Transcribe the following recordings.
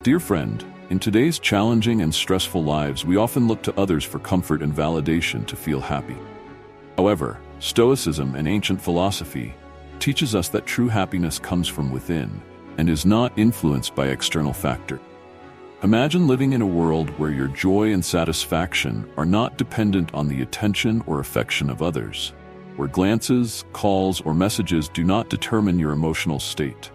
Dear friend, in today's challenging and stressful lives, we often look to others for comfort and validation to feel happy. However, Stoicism, an ancient philosophy, teaches us that true happiness comes from within and is not influenced by external factors. Imagine living in a world where your joy and satisfaction are not dependent on the attention or affection of others, where glances, calls, or messages do not determine your emotional state.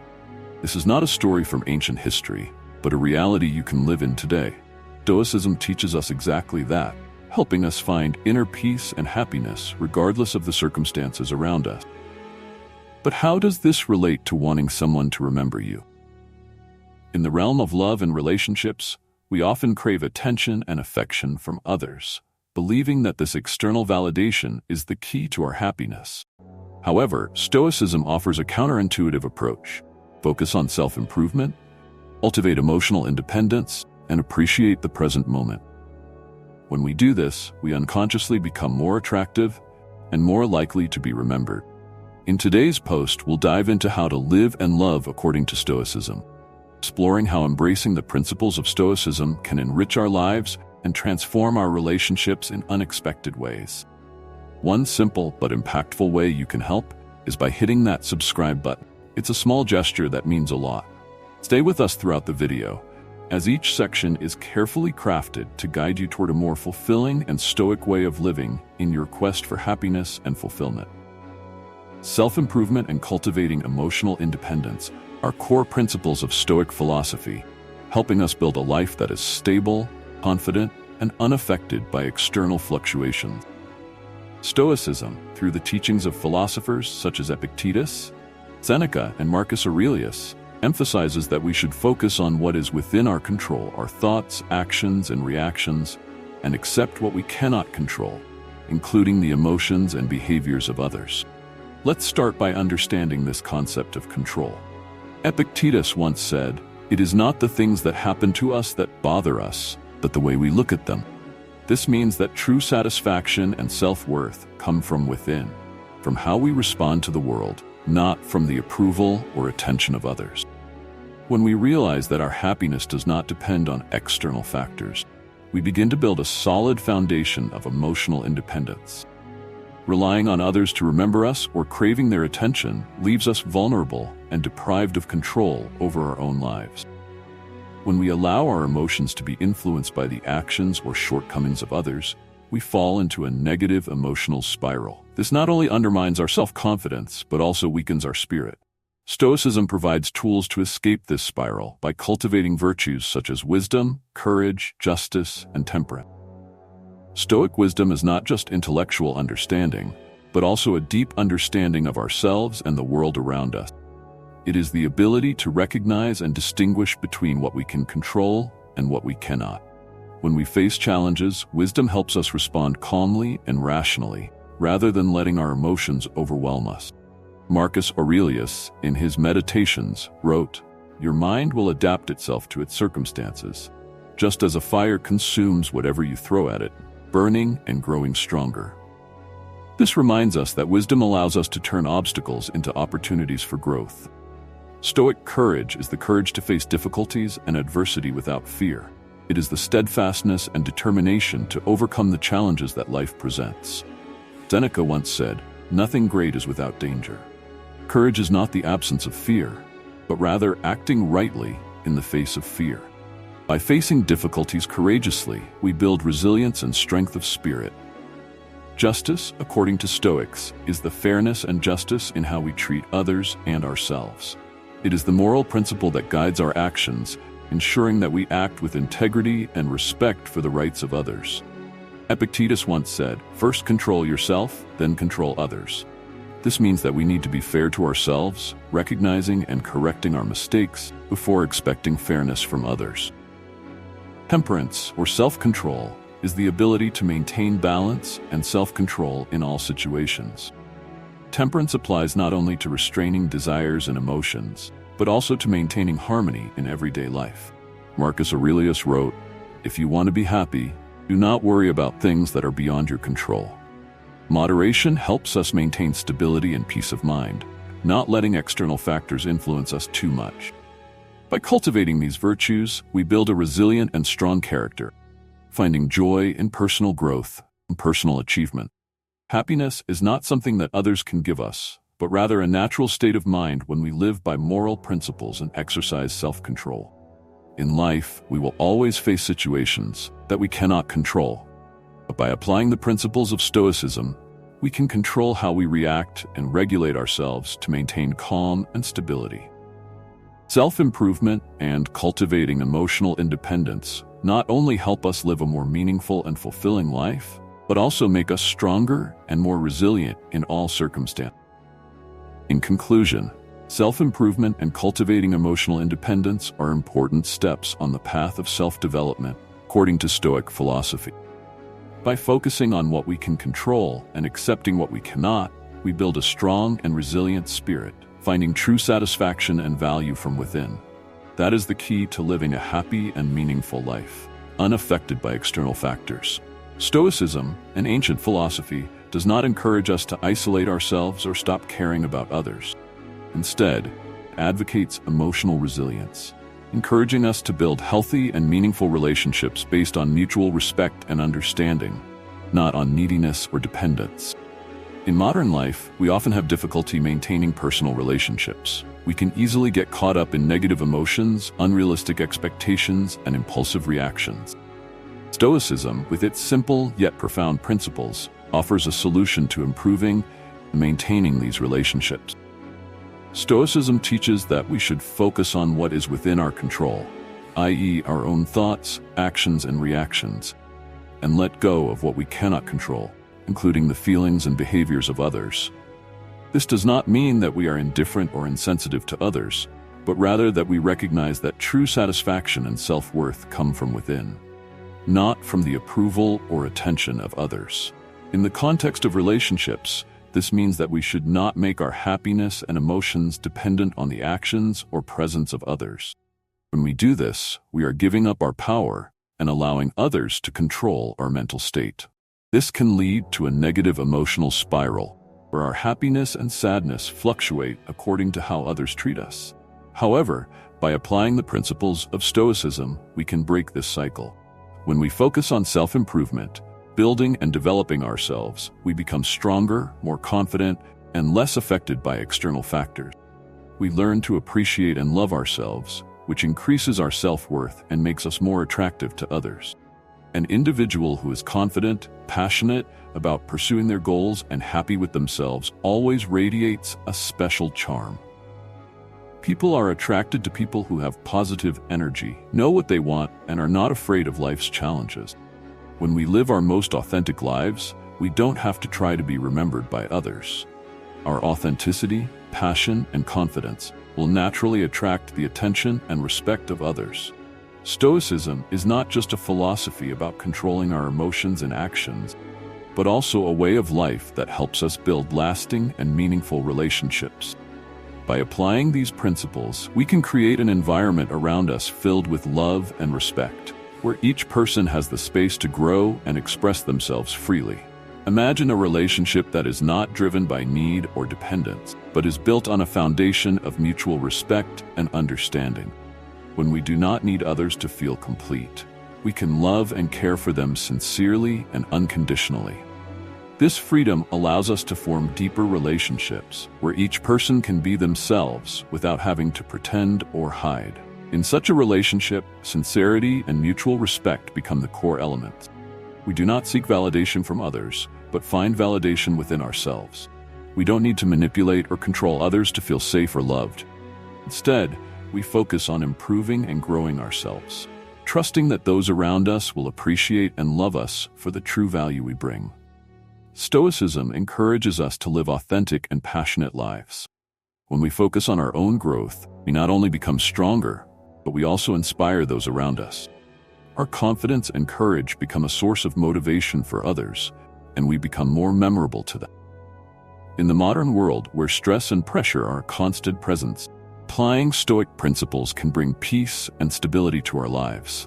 This is not a story from ancient history, but a reality you can live in today. Stoicism teaches us exactly that, helping us find inner peace and happiness regardless of the circumstances around us. But how does this relate to wanting someone to remember you? In the realm of love and relationships, we often crave attention and affection from others, believing that this external validation is the key to our happiness. However, Stoicism offers a counterintuitive approach. Focus on self-improvement, cultivate emotional independence, and appreciate the present moment. When we do this, we unconsciously become more attractive and more likely to be remembered. In today's post, we'll dive into how to live and love according to Stoicism, exploring how embracing the principles of Stoicism can enrich our lives and transform our relationships in unexpected ways. One simple but impactful way you can help is by hitting that subscribe button. It's a small gesture that means a lot. Stay with us throughout the video, as each section is carefully crafted to guide you toward a more fulfilling and stoic way of living in your quest for happiness and fulfillment. Self-improvement and cultivating emotional independence are core principles of Stoic philosophy, helping us build a life that is stable, confident, and unaffected by external fluctuations. Stoicism, through the teachings of philosophers such as Epictetus, Seneca, and Marcus Aurelius, emphasizes that we should focus on what is within our control, our thoughts, actions, and reactions, and accept what we cannot control, including the emotions and behaviors of others. Let's start by understanding this concept of control. Epictetus once said, "It is not the things that happen to us that bother us, but the way we look at them." This means that true satisfaction and self-worth come from within, from how we respond to the world, not from the approval or attention of others. When we realize that our happiness does not depend on external factors, we begin to build a solid foundation of emotional independence. Relying on others to remember us or craving their attention leaves us vulnerable and deprived of control over our own lives. When we allow our emotions to be influenced by the actions or shortcomings of others, we fall into a negative emotional spiral. This not only undermines our self-confidence, but also weakens our spirit. Stoicism provides tools to escape this spiral by cultivating virtues such as wisdom, courage, justice, and temperance. Stoic wisdom is not just intellectual understanding, but also a deep understanding of ourselves and the world around us. It is the ability to recognize and distinguish between what we can control and what we cannot. When we face challenges, wisdom helps us respond calmly and rationally, rather than letting our emotions overwhelm us. Marcus Aurelius, in his Meditations, wrote, "Your mind will adapt itself to its circumstances, just as a fire consumes whatever you throw at it, burning and growing stronger." This reminds us that wisdom allows us to turn obstacles into opportunities for growth. Stoic courage is the courage to face difficulties and adversity without fear. It is the steadfastness and determination to overcome the challenges that life presents. Seneca once said, "Nothing great is without danger." Courage is not the absence of fear, but rather acting rightly in the face of fear. By facing difficulties courageously, we build resilience and strength of spirit. Justice, according to Stoics, is the fairness and justice in how we treat others and ourselves. It is the moral principle that guides our actions, ensuring that we act with integrity and respect for the rights of others. Epictetus once said, "First control yourself, then control others." This means that we need to be fair to ourselves, recognizing and correcting our mistakes before expecting fairness from others. Temperance, or self-control, is the ability to maintain balance and self-control in all situations. Temperance applies not only to restraining desires and emotions, but also to maintaining harmony in everyday life. Marcus Aurelius wrote, "If you want to be happy, do not worry about things that are beyond your control." Moderation helps us maintain stability and peace of mind, not letting external factors influence us too much. By cultivating these virtues, we build a resilient and strong character, finding joy in personal growth and personal achievement. Happiness is not something that others can give us, but rather a natural state of mind when we live by moral principles and exercise self-control. In life, we will always face situations that we cannot control. But by applying the principles of Stoicism, we can control how we react and regulate ourselves to maintain calm and stability. Self-improvement and cultivating emotional independence not only help us live a more meaningful and fulfilling life, but also make us stronger and more resilient in all circumstances. In conclusion, self-improvement and cultivating emotional independence are important steps on the path of self-development, according to Stoic philosophy. By focusing on what we can control and accepting what we cannot, we build a strong and resilient spirit, finding true satisfaction and value from within. That is the key to living a happy and meaningful life, unaffected by external factors. Stoicism, an ancient philosophy, does not encourage us to isolate ourselves or stop caring about others. Instead, it advocates emotional resilience, encouraging us to build healthy and meaningful relationships based on mutual respect and understanding, not on neediness or dependence. In modern life, we often have difficulty maintaining personal relationships. We can easily get caught up in negative emotions, unrealistic expectations, and impulsive reactions. Stoicism, with its simple yet profound principles, offers a solution to improving and maintaining these relationships. Stoicism teaches that we should focus on what is within our control, i.e., our own thoughts, actions, and reactions, and let go of what we cannot control, including the feelings and behaviors of others. This does not mean that we are indifferent or insensitive to others, but rather that we recognize that true satisfaction and self-worth come from within, not from the approval or attention of others. In the context of relationships, this means that we should not make our happiness and emotions dependent on the actions or presence of others. When we do this, we are giving up our power and allowing others to control our mental state. This can lead to a negative emotional spiral, where our happiness and sadness fluctuate according to how others treat us. However, by applying the principles of Stoicism, we can break this cycle. When we focus on self-improvement, building and developing ourselves, we become stronger, more confident, and less affected by external factors. We learn to appreciate and love ourselves, which increases our self-worth and makes us more attractive to others. An individual who is confident, passionate about pursuing their goals, and happy with themselves always radiates a special charm. People are attracted to people who have positive energy, know what they want, and are not afraid of life's challenges. When we live our most authentic lives, we don't have to try to be remembered by others. Our authenticity, passion, and confidence will naturally attract the attention and respect of others. Stoicism is not just a philosophy about controlling our emotions and actions, but also a way of life that helps us build lasting and meaningful relationships. By applying these principles, we can create an environment around us filled with love and respect, where each person has the space to grow and express themselves freely. Imagine a relationship that is not driven by need or dependence, but is built on a foundation of mutual respect and understanding. When we do not need others to feel complete, we can love and care for them sincerely and unconditionally. This freedom allows us to form deeper relationships, where each person can be themselves without having to pretend or hide. In such a relationship, sincerity and mutual respect become the core elements. We do not seek validation from others, but find validation within ourselves. We don't need to manipulate or control others to feel safe or loved. Instead, we focus on improving and growing ourselves, trusting that those around us will appreciate and love us for the true value we bring. Stoicism encourages us to live authentic and passionate lives. When we focus on our own growth, we not only become stronger, but we also inspire those around us. Our confidence and courage become a source of motivation for others, and we become more memorable to them. In the modern world, where stress and pressure are a constant presence, applying Stoic principles can bring peace and stability to our lives.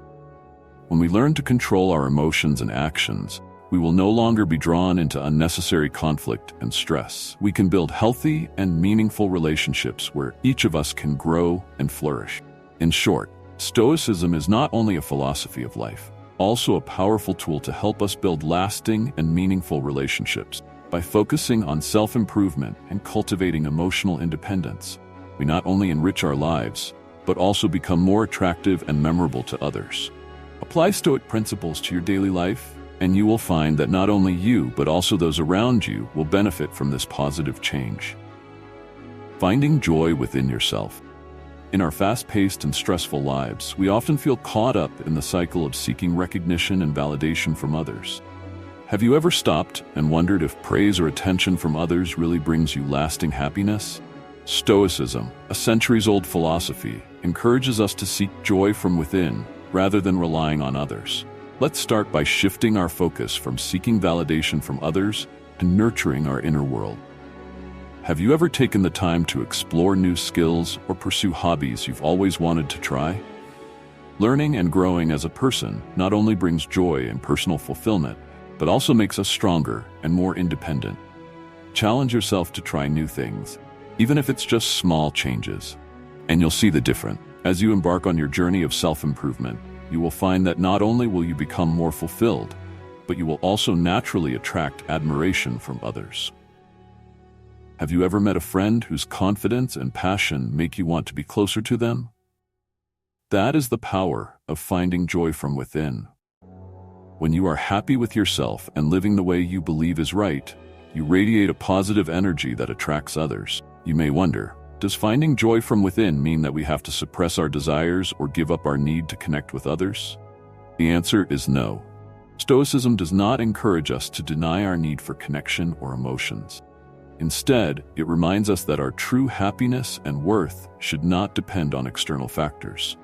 When we learn to control our emotions and actions, we will no longer be drawn into unnecessary conflict and stress. We can build healthy and meaningful relationships where each of us can grow and flourish. In short, Stoicism is not only a philosophy of life, also a powerful tool to help us build lasting and meaningful relationships. By focusing on self-improvement and cultivating emotional independence, we not only enrich our lives, but also become more attractive and memorable to others. Apply Stoic principles to your daily life, and you will find that not only you, but also those around you will benefit from this positive change. Finding joy within yourself. In our fast-paced and stressful lives, we often feel caught up in the cycle of seeking recognition and validation from others. Have you ever stopped and wondered if praise or attention from others really brings you lasting happiness? Stoicism, a centuries-old philosophy, encourages us to seek joy from within rather than relying on others. Let's start by shifting our focus from seeking validation from others to nurturing our inner world. Have you ever taken the time to explore new skills or pursue hobbies you've always wanted to try? Learning and growing as a person not only brings joy and personal fulfillment, but also makes us stronger and more independent. Challenge yourself to try new things, even if it's just small changes, and you'll see the difference. As you embark on your journey of self-improvement, you will find that not only will you become more fulfilled, but you will also naturally attract admiration from others. Have you ever met a friend whose confidence and passion make you want to be closer to them? That is the power of finding joy from within. When you are happy with yourself and living the way you believe is right, you radiate a positive energy that attracts others. You may wonder, does finding joy from within mean that we have to suppress our desires or give up our need to connect with others? The answer is no. Stoicism does not encourage us to deny our need for connection or emotions. Instead, it reminds us that our true happiness and worth should not depend on external factors.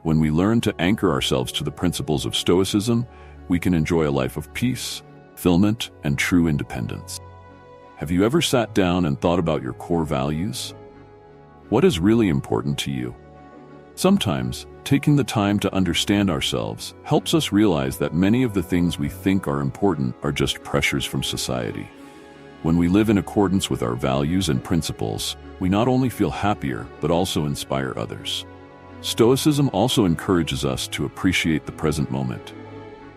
When we learn to anchor ourselves to the principles of Stoicism, we can enjoy a life of peace, fulfillment, and true independence. Have you ever sat down and thought about your core values? What is really important to you? Sometimes, taking the time to understand ourselves helps us realize that many of the things we think are important are just pressures from society. When we live in accordance with our values and principles, we not only feel happier, but also inspire others. Stoicism also encourages us to appreciate the present moment.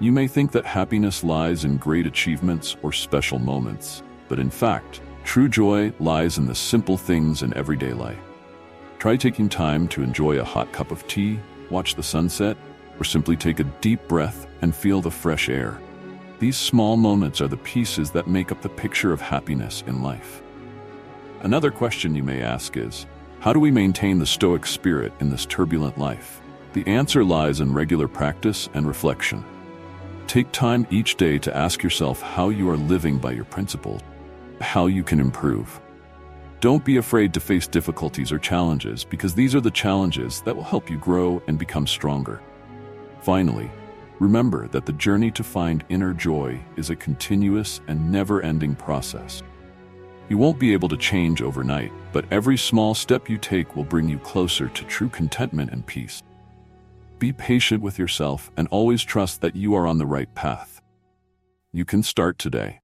You may think that happiness lies in great achievements or special moments, but in fact, true joy lies in the simple things in everyday life. Try taking time to enjoy a hot cup of tea, watch the sunset, or simply take a deep breath and feel the fresh air. These small moments are the pieces that make up the picture of happiness in life. Another question you may ask is, how do we maintain the Stoic spirit in this turbulent life? The answer lies in regular practice and reflection. Take time each day to ask yourself how you are living by your principles, how you can improve. Don't be afraid to face difficulties or challenges, because these are the challenges that will help you grow and become stronger. Finally, remember that the journey to find inner joy is a continuous and never-ending process. You won't be able to change overnight, but every small step you take will bring you closer to true contentment and peace. Be patient with yourself and always trust that you are on the right path. You can start today.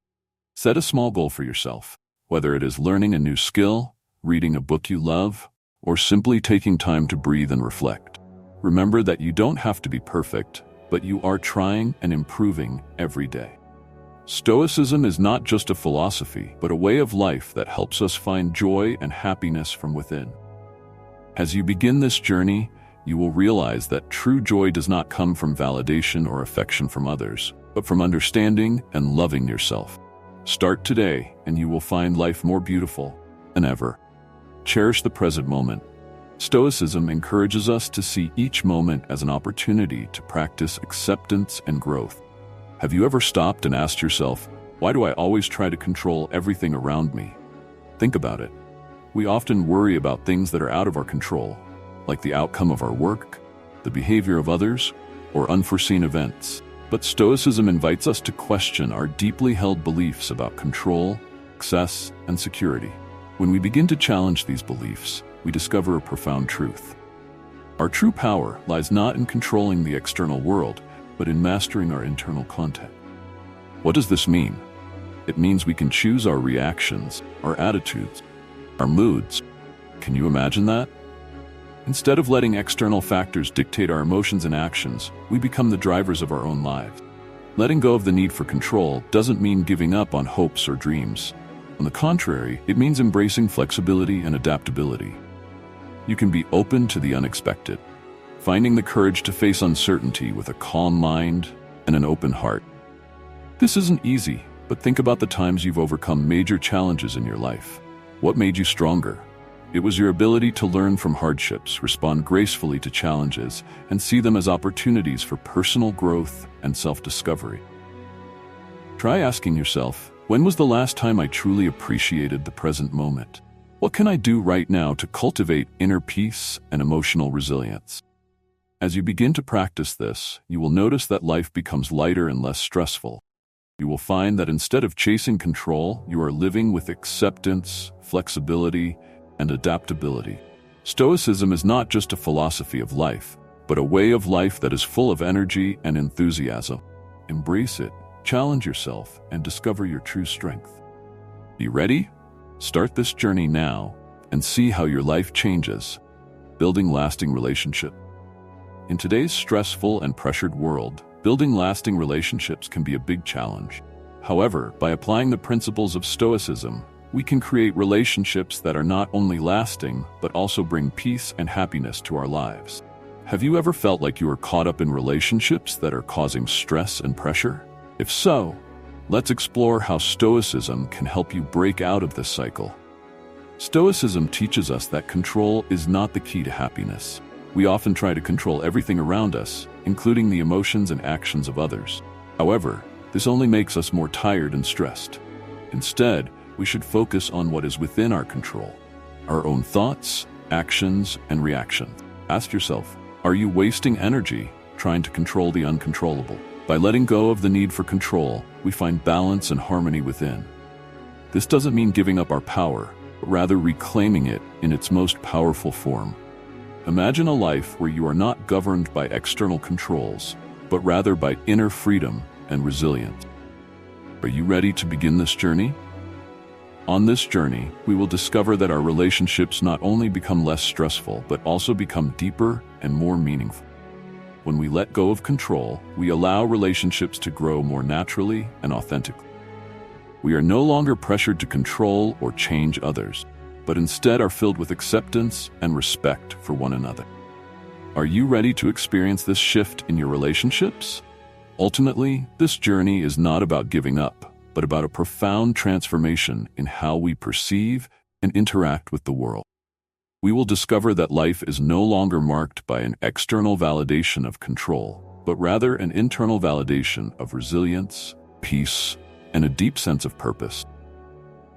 Set a small goal for yourself, whether it is learning a new skill, reading a book you love, or simply taking time to breathe and reflect. Remember that you don't have to be perfect, but you are trying and improving every day. Stoicism is not just a philosophy, but a way of life that helps us find joy and happiness from within. As you begin this journey, you will realize that true joy does not come from validation or affection from others, but from understanding and loving yourself. Start today, and you will find life more beautiful than ever. Cherish the present moment. Stoicism encourages us to see each moment as an opportunity to practice acceptance and growth. Have you ever stopped and asked yourself, why do I always try to control everything around me? Think about it. We often worry about things that are out of our control, like the outcome of our work, the behavior of others, or unforeseen events. But Stoicism invites us to question our deeply held beliefs about control, success, and security. When we begin to challenge these beliefs, we discover a profound truth. Our true power lies not in controlling the external world, but in mastering our internal content. What does this mean? It means we can choose our reactions, our attitudes, our moods. Can you imagine that? Instead of letting external factors dictate our emotions and actions, we become the drivers of our own lives. Letting go of the need for control doesn't mean giving up on hopes or dreams. On the contrary, it means embracing flexibility and adaptability. You can be open to the unexpected, finding the courage to face uncertainty with a calm mind and an open heart. This isn't easy, but think about the times you've overcome major challenges in your life. What made you stronger? It was your ability to learn from hardships, respond gracefully to challenges, and see them as opportunities for personal growth and self-discovery. Try asking yourself, when was the last time I truly appreciated the present moment? What can I do right now to cultivate inner peace and emotional resilience? As you begin to practice this, you will notice that life becomes lighter and less stressful. You will find that instead of chasing control, you are living with acceptance, flexibility, and adaptability. Stoicism is not just a philosophy of life, but a way of life that is full of energy and enthusiasm. Embrace it, challenge yourself, and discover your true strength. Be ready? Start this journey now and see how your life changes, building lasting relationships. In today's stressful and pressured world, building lasting relationships can be a big challenge. However, by applying the principles of Stoicism, we can create relationships that are not only lasting, but also bring peace and happiness to our lives. Have you ever felt like you are caught up in relationships that are causing stress and pressure? If so, let's explore how Stoicism can help you break out of this cycle. Stoicism teaches us that control is not the key to happiness. We often try to control everything around us, including the emotions and actions of others. However, this only makes us more tired and stressed. Instead, we should focus on what is within our control, our own thoughts, actions, and reactions. Ask yourself, are you wasting energy trying to control the uncontrollable? By letting go of the need for control, we find balance and harmony within. This doesn't mean giving up our power, but rather reclaiming it in its most powerful form. Imagine a life where you are not governed by external controls, but rather by inner freedom and resilience. Are you ready to begin this journey? On this journey, we will discover that our relationships not only become less stressful, but also become deeper and more meaningful. When we let go of control, we allow relationships to grow more naturally and authentically. We are no longer pressured to control or change others, but instead are filled with acceptance and respect for one another. Are you ready to experience this shift in your relationships? Ultimately, this journey is not about giving up, but about a profound transformation in how we perceive and interact with the world. We will discover that life is no longer marked by an external validation of control, but rather an internal validation of resilience, peace, and a deep sense of purpose.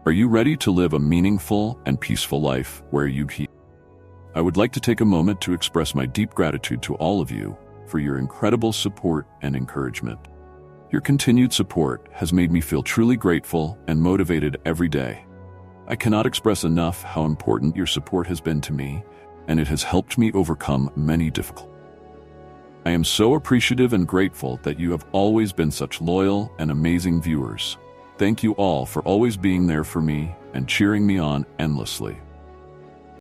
Are you ready to live a meaningful and peaceful life where you heal? I would like to take a moment to express my deep gratitude to all of you for your incredible support and encouragement. Your continued support has made me feel truly grateful and motivated every day. I cannot express enough how important your support has been to me, and it has helped me overcome many difficulties. I am so appreciative and grateful that you have always been such loyal and amazing viewers. Thank you all for always being there for me and cheering me on endlessly.